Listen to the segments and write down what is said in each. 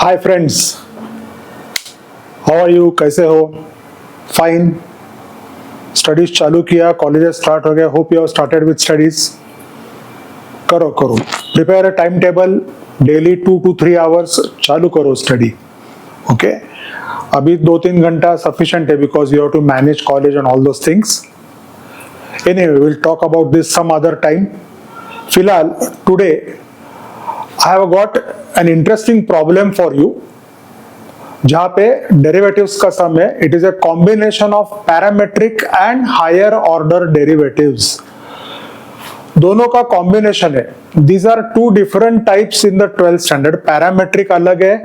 Hi friends, how are you? कैसे हो? Fine. Studies चालू किया, कॉलेजेस स्टार्ट हो गया। Hope you have started with studies. करो करो, prepare a time table, daily 2 to 3 hours चालू करो स्टडी। ओके, अभी 2-3 घंटा सफिशिएंट है because you have to manage college and all those things. Anyway, will talk about this some other time. फिलहाल today I have got an interesting problem for you, जहाँ पे derivatives का सम है. It is a combination of parametric and higher order derivatives. दोनों का combination है. These are two different types in the 12th standard. Parametric अलग है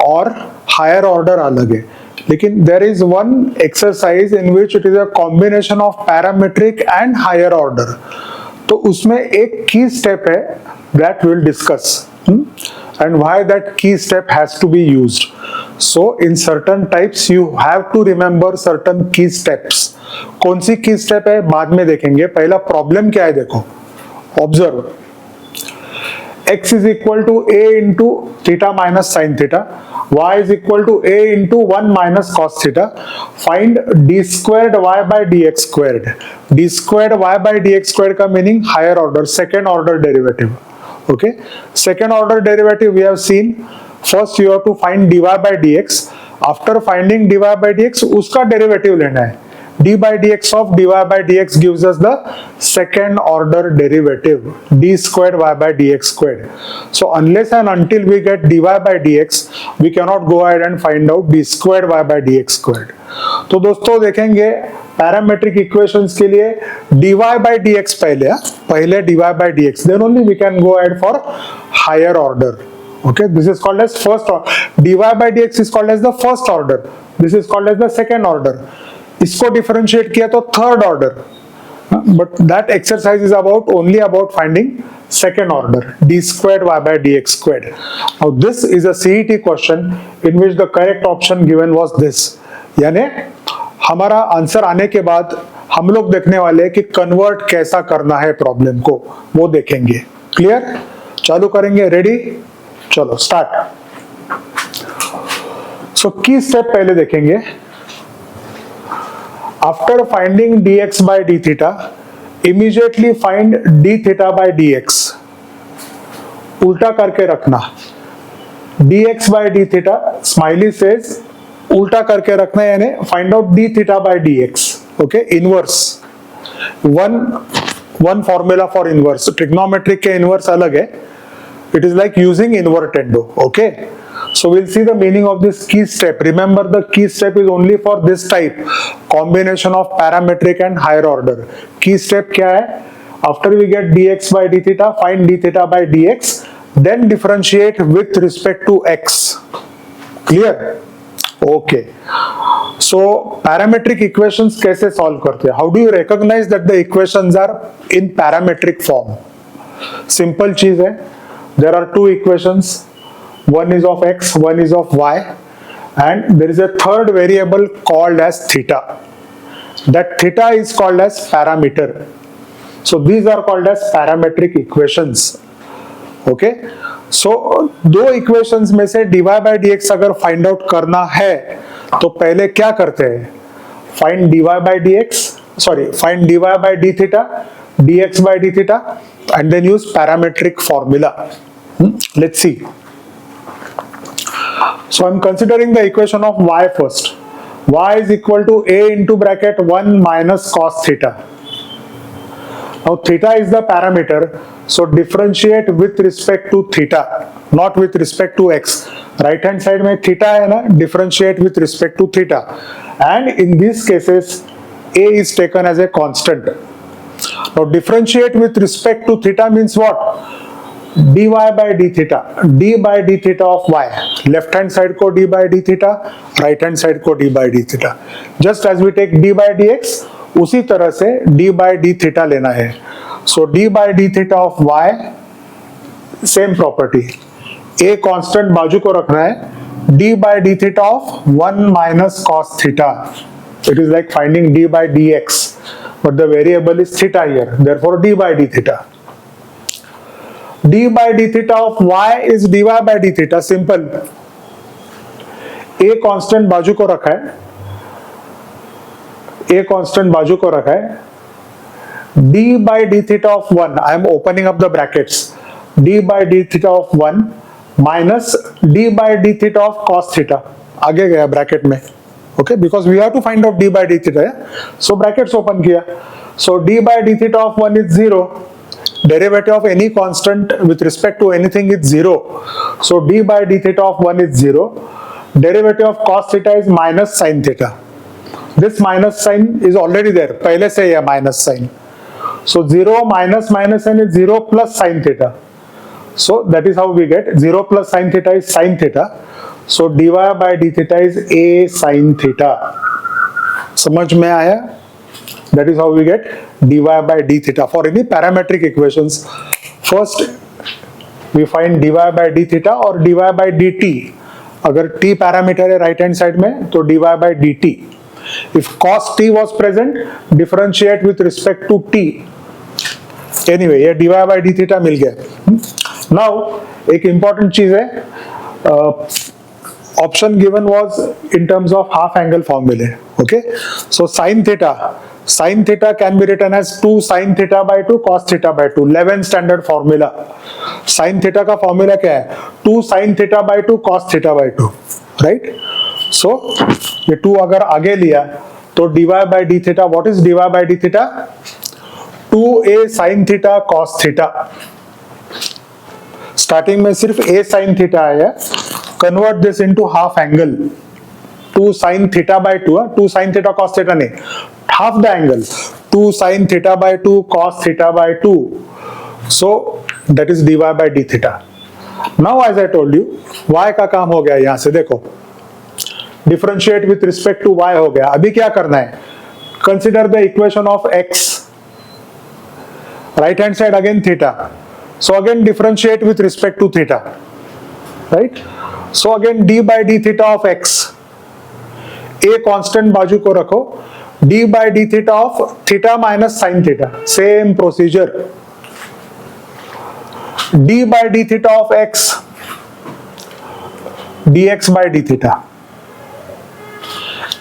और higher order अलग है. लेकिन there is one exercise in which it is a combination of parametric and higher order. तो उसमें एक key step है that we will discuss. And why that key step has to be used. So in certain types you have to remember certain key steps. कौन सी key step है बाद में देखेंगे. पहला प्रॉब्लम क्या है देखो. Observe. X is equal to a into theta minus sin theta. Y is equal to a into 1 minus cos theta. Find d squared y by dx squared. D squared y by dx squared का meaning higher order, second order derivative. Okay, second order derivative we have seen. First you have to find dy by dx. After finding dy by dx, उसका derivative लेना है. d by dx of dy by dx gives us the second order derivative, d squared y by dx squared. So unless and until we get dy by dx, we cannot go ahead and find out d squared y by dx squared. तो दोस्तों देखेंगे parametric equations के लिए dy by dx पहले dy by dx, then only we can go ahead for higher order. Okay, this is called as first order. dy by dx is called as the first order. This is called as the second order. इसको differentiate किया तो third order. But that exercise is only about finding second order, d squared y by dx squared. Now this is a CET question in which the correct option given was this. यानी हमारा answer आने के बाद हम लोग देखने वाले हैं कि कन्वर्ट कैसा करना है प्रॉब्लम को, वो देखेंगे. क्लियर? चालू करेंगे. रेडी? चलो स्टार्ट. सो की स्टेप पहले देखेंगे. After finding dx by d theta, immediately find d theta by dx. उल्टा करके रखना. dx by d theta, smiley says उल्टा करके रखना है, यानी find out d theta by dx. Okay, inverse. One formula for inverse. Trigonometric के inverse अलग है. It is like using invertendo. Okay, so we'll see the meaning of this key step. Remember, the key step is only for this type, combination of parametric and higher order. Key step क्या है? After we get dx by d theta, find d theta by dx, then differentiate with respect to x. Clear? Okay. So parametric equations कैसे solve करते हैं? How do you recognize that the equations are in parametric form? Simple चीज है. There are two equations. One is of x, one is of y, and there is a third variable called as theta. That theta is called as parameter. So these are called as parametric equations. Okay, so दो equations में से dy by dx अगर find out करना है तो पहले क्या करते हैं? Find dy by dx, find dy by d theta, dx by d theta, and then use parametric formula. Let's see. So I'm considering the equation of y first. Y is equal to a into bracket 1 minus cos theta. Now theta is the parameter, so differentiate with respect to theta, not with respect to x. Right hand side में theta है ना, differentiate with respect to theta. And in these cases, a is taken as a constant. Now differentiate with respect to theta means what? dy by d theta, d by d theta of y. Left hand side को d by d theta, right hand side को d by d theta. Just as we take d by dx, उसी तरह से d by d theta लेना है. So d by d theta of y, same property. a constant बाजू को रखना है. d by d theta of 1 minus cos theta. It is like finding d by dx, but the variable is theta here. Therefore d by d theta. d by d theta of y is dy by d theta. Simple. A constant बाजू को रखा है, a constant बाजू को रखा है, d by d theta of 1, I am opening up the brackets, d by d theta of 1 minus d by d theta of cos theta, आगे गया ब्रैकेट में, okay, because we have to find out d by d theta, so brackets open किया, so d by d theta of 1 is 0, derivative of any constant with respect to anything is 0, so d by d theta of 1 is 0, derivative of cos theta is minus sin theta, this minus sign is already there, पहले से है minus sign, so 0 minus minus n is 0 plus sin theta, so that is how we get 0 plus sin theta is sin theta, so dy by d theta is a sin theta, समझ में आया? That is how we get dy by d theta for any parametric equations. First we find dy by d theta or dy by dt, अगर t parameter है right hand side में तो dy by dt. If cos t was present, differentiate with respect to t. Anyway, ये dy by d theta मिल गया. Now एक important चीज है, option given was in terms of half angle formula. Okay, so sin theta can be written as 2 sin theta by 2 cos theta by 2. 11 standard formula. Sin theta का formula क्या है? 2 sin theta by 2 cos theta by 2. Right? So ये 2 अगर आगे लिया तो dy by d theta, what is dy by d theta? 2a sin theta cos theta. Starting में सिर्फ a sin theta आया, convert this into half angle. 2 sin theta by 2, 2 sin theta cos theta नहीं, half the angle. 2 sin theta by 2 cos theta by 2. So that is dy by d theta. Now as I told you, y का काम हो गया, यहां से देखो differentiate with respect to y हो गया. अभी क्या करना है? Consider the equation of x, right hand side again theta, so again differentiate with respect to theta, right? So again d by d theta of x, a constant बाजू को रखो, d by d theta of theta minus sin theta, same procedure, d by d theta of x, dx by d theta,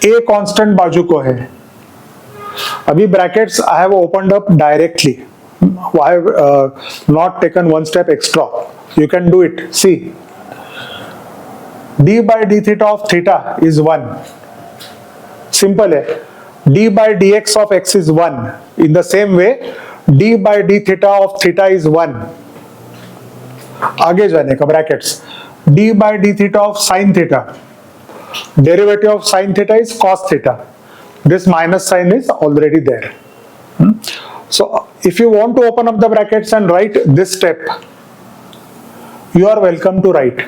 a constant बाजू को है. अभी brackets I have opened up directly, I have not taken one step extra, you can do it. See d by d theta of theta is 1, simple है. d by dx of x is 1, in the same way d by d theta of theta is 1. आगे जाने का brackets, d by d theta of sin theta, derivative of sin theta is cos theta, this minus sign is already there. So if you want to open up the brackets and write this step, you are welcome to write,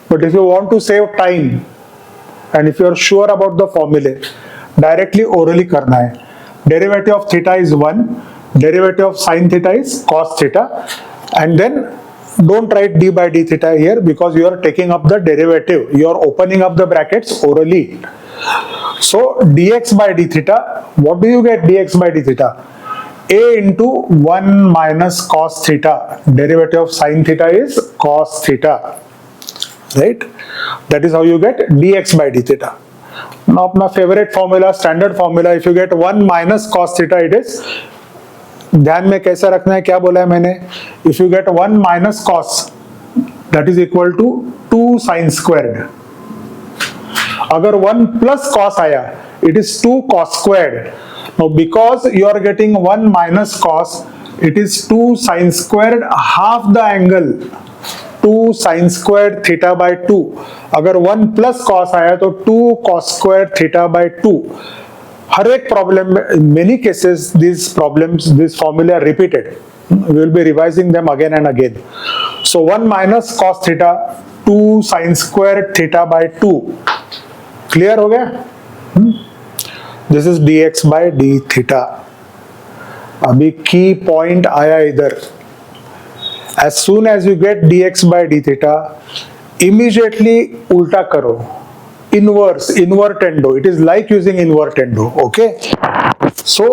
but if you want to save time and if you are sure about the formula, directly orally करना है. Derivative of theta is 1, derivative of sin theta is cos theta, and then don't write d by d theta here because you are taking up the derivative, you are opening up the brackets orally. So dx by d theta, what do you get? Dx by d theta, a into 1 minus cos theta, derivative of sin theta is cos theta, right? That is how you get dx by d theta. Now अपना favorite formula, standard formula, if you get 1 minus cos theta, it is, ध्यान में कैसे रखना है, क्या बोला है मैंने? If you get 1 minus cos, that is equal to 2 sine squared. अगर 1 प्लस कॉस आया, it is 2 cos squared. Now because you are getting 1 minus cos, it is 2 sine squared half the angle, 2 sine squared theta by 2. अगर 1 plus cos आया तो 2 cos squared theta by 2. हर एक problem में, in many cases these problems, this formula are repeated, we will be revising them again and again. So 1 minus cos theta, 2 sin square theta by 2. Clear हो गया? This is dx by d theta. अभी की point आया इधर. As soon as you get dx by d theta, immediately उल्टा करो. Invertendo, it is like using invertendo. Okay, so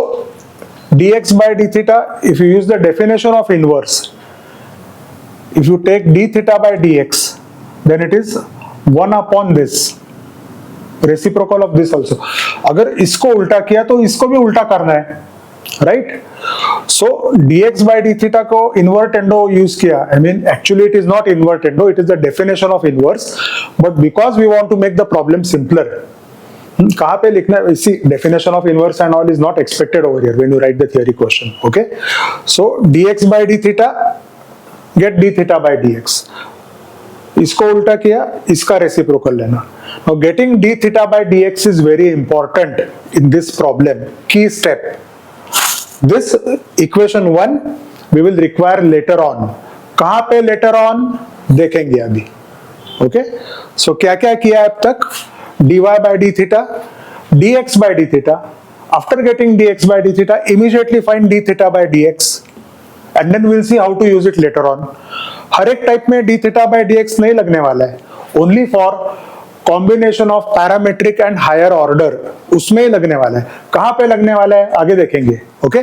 dx by d theta, if you use the definition of inverse, if you take d theta by dx, then it is 1 upon this. Reciprocal of this also. अगर इसको उल्टा किया तो इसको भी उल्टा करना है, right? So dx by d theta को इनवर्ट एंडो यूज किया। I mean actually it is not invert and all, it is the definition of inverse, but because we want to make the problem simpler, कहां पे लिखना है? इसी definition of inverse and all is not expected over here when you write the theory question. Okay, so dx by d theta get d theta by dx, इसको उल्टा किया, इसका reciprocal लेना। Now getting d theta by dx is very important in this problem, key step. This equation 1 we will require later on. कहां पे later on देखेंगे अभी। Okay, सो क्या क्या किया अब तक? dy by d theta, dx by d theta. After getting dx by d theta, immediately find d theta by dx, and then we'll see how to use it later on. हर एक type में d theta by dx नहीं लगने वाला है, only for combination of parametric and higher order, उसमें ही लगने वाला है। कहां पे लगने वाला है आगे देखेंगे। ओके,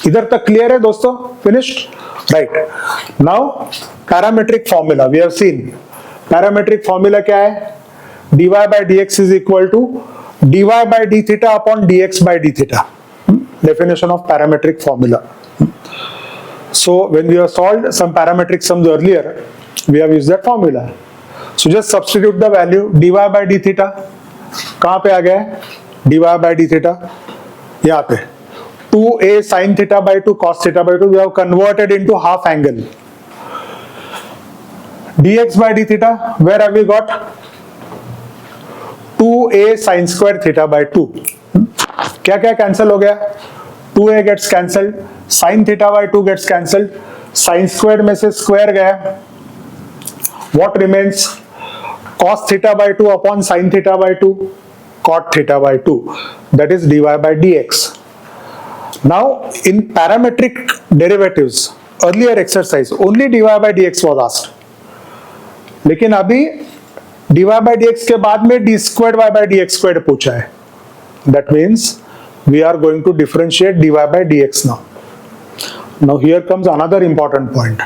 इधर तक क्लियर है दोस्तों? Finished, right? Now parametric formula we have seen. Parametric formula क्या है? dy by dx is equal to dy by d theta upon dx by d theta. Definition of parametric formula. So when we have solved some parametric sums earlier, we have used that formula. So just substitute the value dy by d theta, कहां पे आ गया है? dy by d theta यहाँ पे 2a sin theta by 2 cos theta by 2 we have converted into half angle. dx by d theta, where have we got? 2a sin square theta by 2. क्या क्या cancel हो गया? 2a gets cancelled, sin theta by 2 gets cancelled, sin squared में से square गया, what remains? Cos theta by 2 upon sin theta by 2, cot theta by 2, that is dy by dx. Now in parametric derivatives, earlier exercise only dy by dx was asked, लेकिन अभी dy by dx के बाद में d squared y by dx squared पूछा है। That means we are going to differentiate dy by dx now. Now here comes another important point.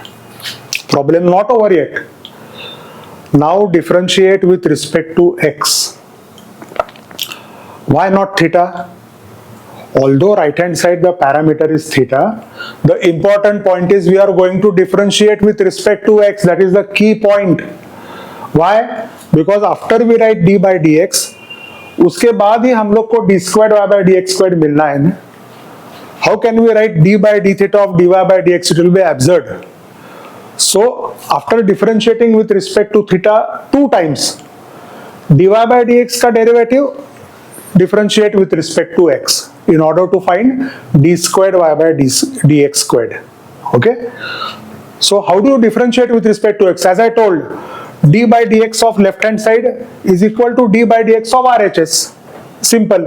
Problem not over yet. Now differentiate with respect to x. Why not theta? Although right hand side the parameter is theta, the important point is we are going to differentiate with respect to x. That is the key point. Why? Because after we write d by dx, उसके बाद ही हम लोग को d squared y by dx squared मिलना है ना? How can we write d by d theta of dy by dx? It will be absurd. So after differentiating with respect to theta 2 times, dy by dx का derivative differentiate with respect to x in order to find d squared y by dx squared. Okay, so how do you differentiate with respect to x? As I told, d by dx of left hand side is equal to d by dx of RHS. Simple,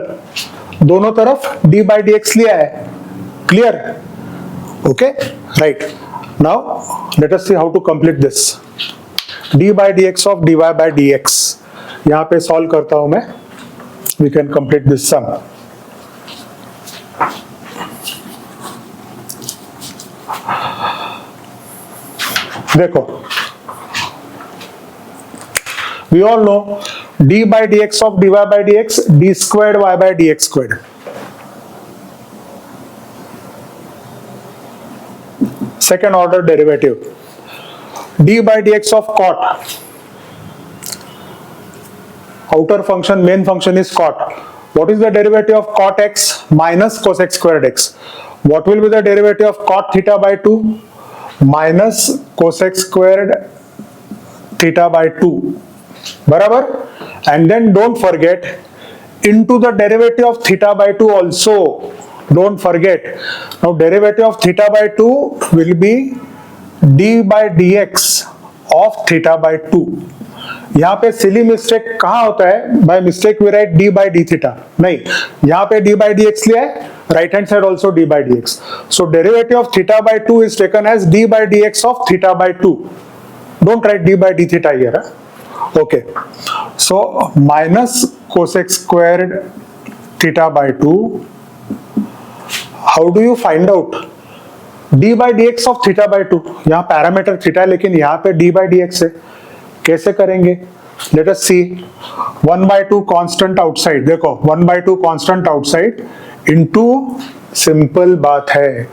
दोनों तरफ d by dx लिया है। Clear? Okay, right. Now let us see how to complete this. d by dx of dy by dx, यहाँ पे solve करता हूं मैं। We can complete this sum. देखो, we all know d by dx of dy by dx, d squared y by dx squared. Second order derivative, d by dx of cot, outer function, main function is cot. What is the derivative of cot x minus cosec squared x? What will be the derivative of cot theta by 2 minus cosec squared theta by 2? बराबर? And then don't forget, into the derivative of theta by 2 also, don't forget. Now derivative of theta by 2 will be d by dx of theta by 2. यहाँ पे silly mistake कहाँ होता है? By mistake we write d by d theta. नहीं, यहाँ पे d by dx लिया है, right hand side also d by dx. So derivative of theta by 2 is taken as d by dx of theta by 2. Don't write d by d theta here. Okay. So minus cosec squared theta by 2. How do you find out d by dx of theta by 2? यहाँ parameter theta है लेकिन यहाँ पे d by dx है, कैसे करेंगे? Let us see 1/2 constant outside. देखो 1/2 constant outside into simple बात है,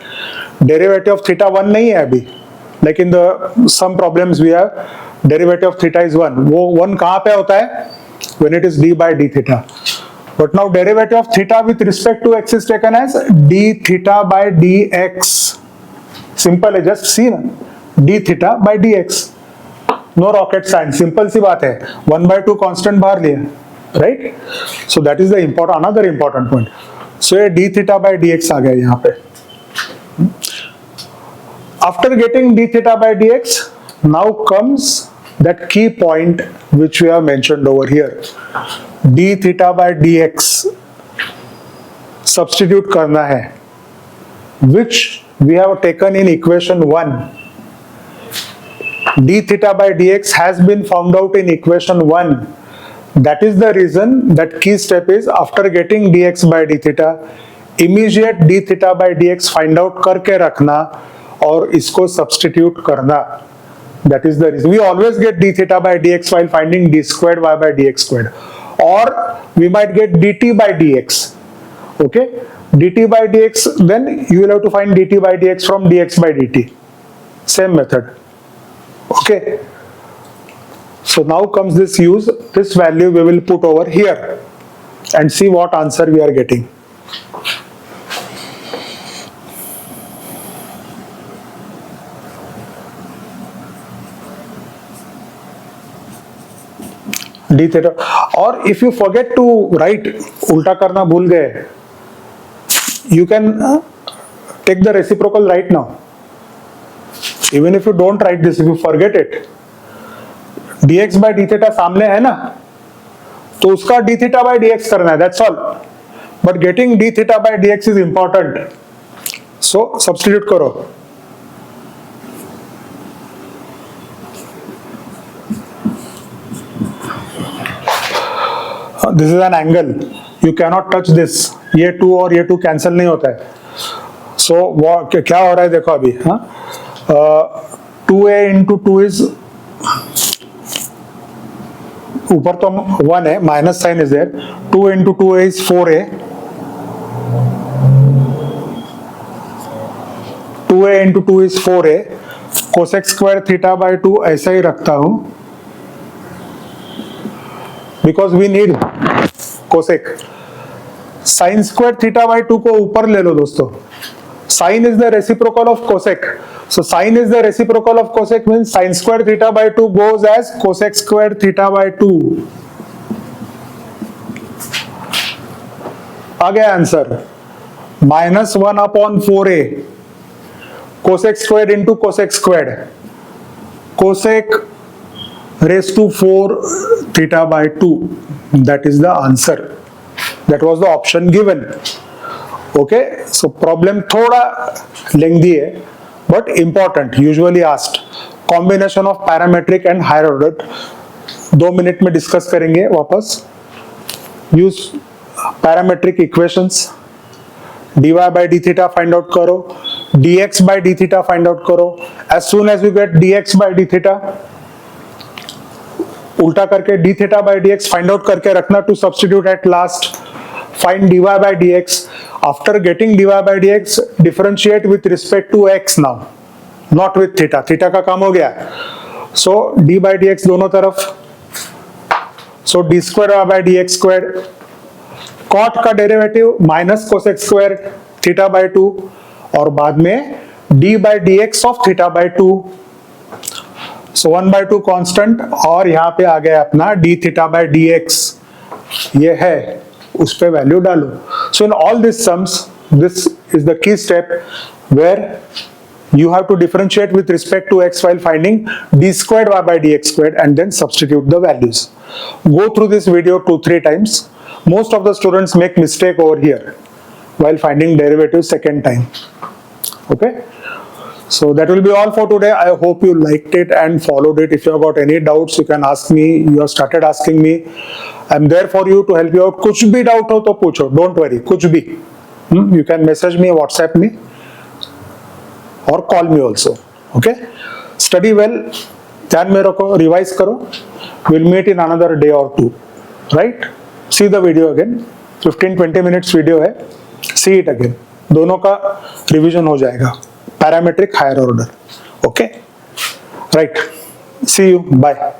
derivative of theta 1 नहीं है अभी, like in the some problems we have derivative of theta is 1. वो 1 कहाँ पे होता है? When it is d by d theta. But now derivative of theta with respect to x is taken as d theta by dx. Simple है, just see ना, d theta by dx. No rocket science, simple सी बात है. 1/2 constant बाहर लिया, right? So that is the another important point. So ये d theta by dx आ गया यहाँ पे. After getting d theta by dx, now comes that key point which we have mentioned over here. d theta by dx substitute करना है, which we have taken in equation 1. d theta by dx has been found out in equation 1. That is the reason that key step is after getting dx by d theta, immediate d theta by dx find out करके रखना और इसको substitute करना. That is the reason. We always get d theta by dx while finding d squared y by dx squared. Or we might get dt by dx. Okay? dt by dx, then you will have to find dt by dx from dx by dt. Same method. Okay? So now comes this use. This value we will put over here and see what answer we are getting. d theta. Or if you forget to write, उल्टा करना भूल गए, you can take the reciprocal right now. Even if you don't write this, if you forget it, dx by d theta सामने है ना, तो उसका d theta by dx करना है, that's all. But getting d theta by dx is important. So substitute करो. This is an angle, you cannot touch this. ये 2 और ये 2 कैंसिल नहीं होता है. So क्या हो रहा है देखो अभी, हाँ, 2a into 2 is, ऊपर तो 1 है, minus sine is there, 2 into 2a is 4a, 2a into 2 is 4a, cosec square theta by 2 ऐसा ही रखता हूं because we need cosec. Sin square theta by 2 को ऊपर ले लो दोस्तों. Sin is the reciprocal of cosec. So sin is the reciprocal of cosec means sin square theta by 2 goes as cosec square theta by 2. आ गया answer. -1 upon 4a cosec squared into cosec squared, cosec raised to 4 theta by 2. That is the answer. That was the option given. Okay, so problem थोड़ा lengthy है but important, usually asked. Combination of parametric and higher order 2 minute में discuss करेंगे वापस. Use parametric equations. dy by d theta find out करो, dx by d theta find out करो. As soon as you get dx by d theta, उल्टा करके d theta by dx find out करके रखना to substitute at last. Find dy by dx. After getting dy by dx, differentiate with respect to x now, not with theta. Theta का काम हो गया. So d by dx दोनों तरफ. So d square y by dx square. Cot का derivative minus cosec square theta by 2 और बाद में d by dx of theta by 2. So 1/2 constant और यहाँ पे आ गया अपना d theta by dx. ये है, उस पे वैल्यू डालो. So in all these sums, this is the key step where you have to differentiate with respect to x while finding d squared y by dx squared and then substitute the values. Go through this video 2-3 times. Most of the students make mistake over here while finding derivative second time. Okay? So that will be all for today. I hope you liked it and followed it. If you have got any doubts, you can ask me. You have started asking me. I'm there for you to help you out. कुछ भी doubt हो तो पूछो. Don't worry. कुछ भी. You can message me, WhatsApp me, or call me also. Okay? Study well. ध्यान में रखो, रिवाइज करो. Will meet in another day और 2, right. See the video again, 15-20 minutes video है, सी इट अगेन. दोनों का रिवीजन हो जाएगा. Parametric higher order. Okay, right. See you, bye.